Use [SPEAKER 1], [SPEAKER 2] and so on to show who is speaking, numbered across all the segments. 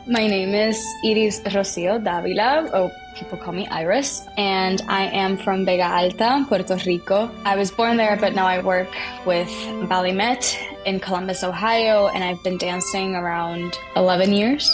[SPEAKER 1] My name is Iris Rocío Dávila, or people call me Iris, and I am from Vega Alta, Puerto Rico. I was born there, but now I work with BalletMet in Columbus, Ohio, and I've been dancing around 11 years.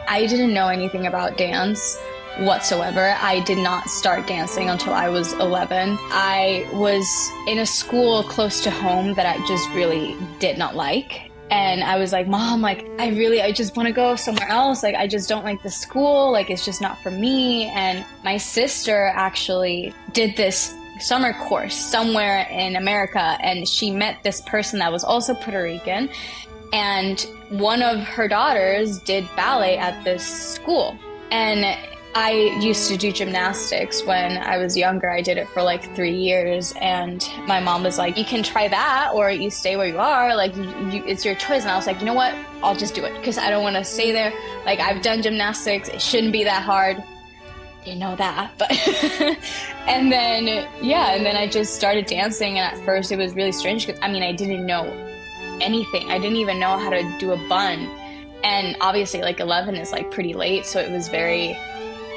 [SPEAKER 1] I didn't know anything about dance whatsoever. I did not start dancing until I was 11. I was in a school close to home that I just really did not like. And I was like, Mom, I just want to go somewhere else. I just don't like the school. It's just not for me. And my sister actually did this summer course somewhere in America. And she met this person that was also Puerto Rican. And one of her daughters did ballet at this school. And I used to do gymnastics when I was younger. I did it for 3 years, and my mom was like, you can try that or you stay where you are, it's your choice. And I was like, you know what, I'll just do it because I don't want to stay there. I've done gymnastics, it shouldn't be that hard. Didn't know that, but and then I just started dancing, and at first it was really strange because I didn't know anything. I didn't even know how to do a bun, and obviously 11 is pretty late, so it was very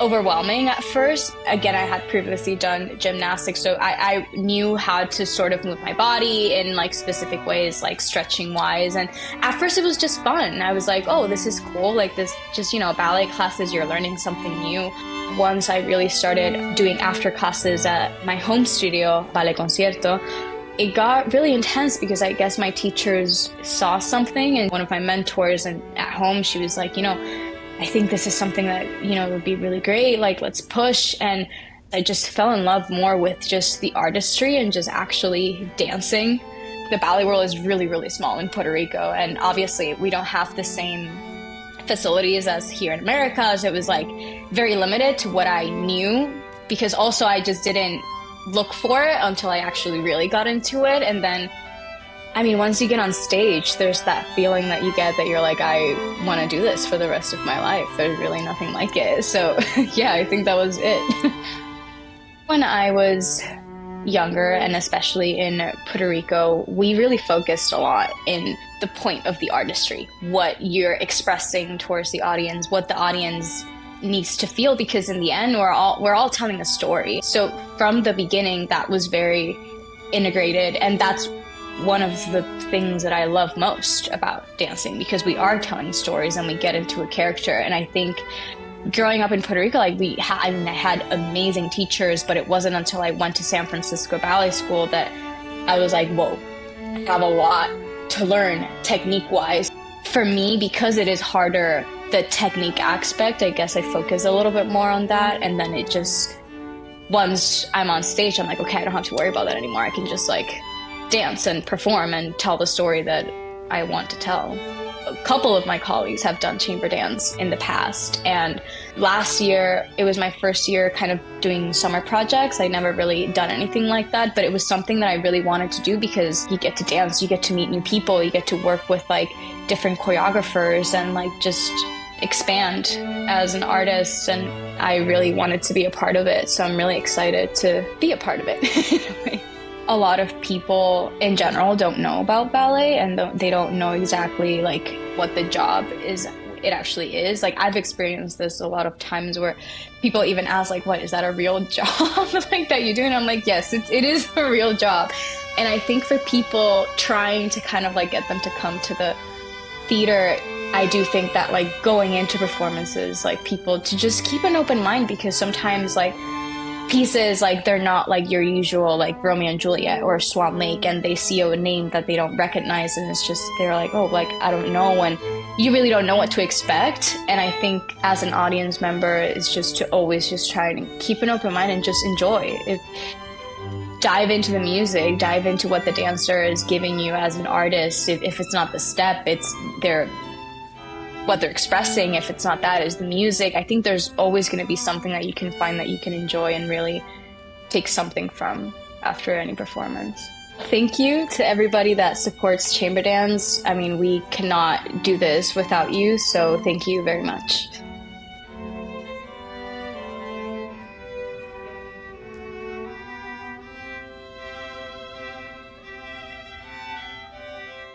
[SPEAKER 1] overwhelming at first. Again, I had previously done gymnastics, so I knew how to sort of move my body in specific ways, stretching wise. And at first it was just fun. I was like, oh, this is cool. This just, ballet classes, you're learning something new. Once I really started doing after classes at my home studio, Ballet Concierto, it got really intense because I guess my teachers saw something, and one of my mentors and at home, she was like, I think this is something that, would be really great. Let's push. And I just fell in love more with just the artistry and just actually dancing. The ballet world is really, really small in Puerto Rico. And obviously we don't have the same facilities as here in America. So it was very limited to what I knew, because also I just didn't look for it until I actually really got into it. And then once you get on stage, there's that feeling that you get that you're like, I want to do this for the rest of my life. There's really nothing like it. So yeah, I think that was it. When I was younger, and especially in Puerto Rico, we really focused a lot in the point of the artistry, what you're expressing towards the audience, what the audience needs to feel, because in the end, we're all telling a story. So from the beginning, that was very integrated, and that's one of the things that I love most about dancing, because we are telling stories and we get into a character. And I think growing up in Puerto Rico, I had amazing teachers, but it wasn't until I went to San Francisco Ballet School that I was like, whoa, I have a lot to learn technique-wise. For me, because it is harder, the technique aspect, I guess I focus a little bit more on that. And then it just, once I'm on stage, I'm like, okay, I don't have to worry about that anymore. I can just dance and perform and tell the story that I want to tell. A couple of my colleagues have done chamber dance in the past, and last year it was my first year kind of doing summer projects. I'd never really done anything like that, but it was something that I really wanted to do because you get to dance, you get to meet new people, you get to work with different choreographers and just expand as an artist, and I really wanted to be a part of it, so I'm really excited to be a part of it in a way. A lot of people in general don't know about ballet, and they don't know exactly what the job it actually is. I've experienced this a lot of times where people even ask what, is that a real job that you do? And I'm like, yes, it is a real job. And I think for people trying to kind of get them to come to the theater, I do think that going into performances, people to just keep an open mind, because sometimes pieces they're not your usual Romeo and Juliet or Swan Lake, and they see a name that they don't recognize, and it's just they're oh, I don't know, and you really don't know what to expect. And I think as an audience member, it's just to always just try and keep an open mind and just enjoy it. Dive into the music, dive into what the dancer is giving you as an artist. If it's not the step, it's what they're expressing. If it's not that, is the music. I think there's always going to be something that you can find that you can enjoy and really take something from after any performance. Thank you to everybody that supports chamber dance. We cannot do this without you, so thank you very much.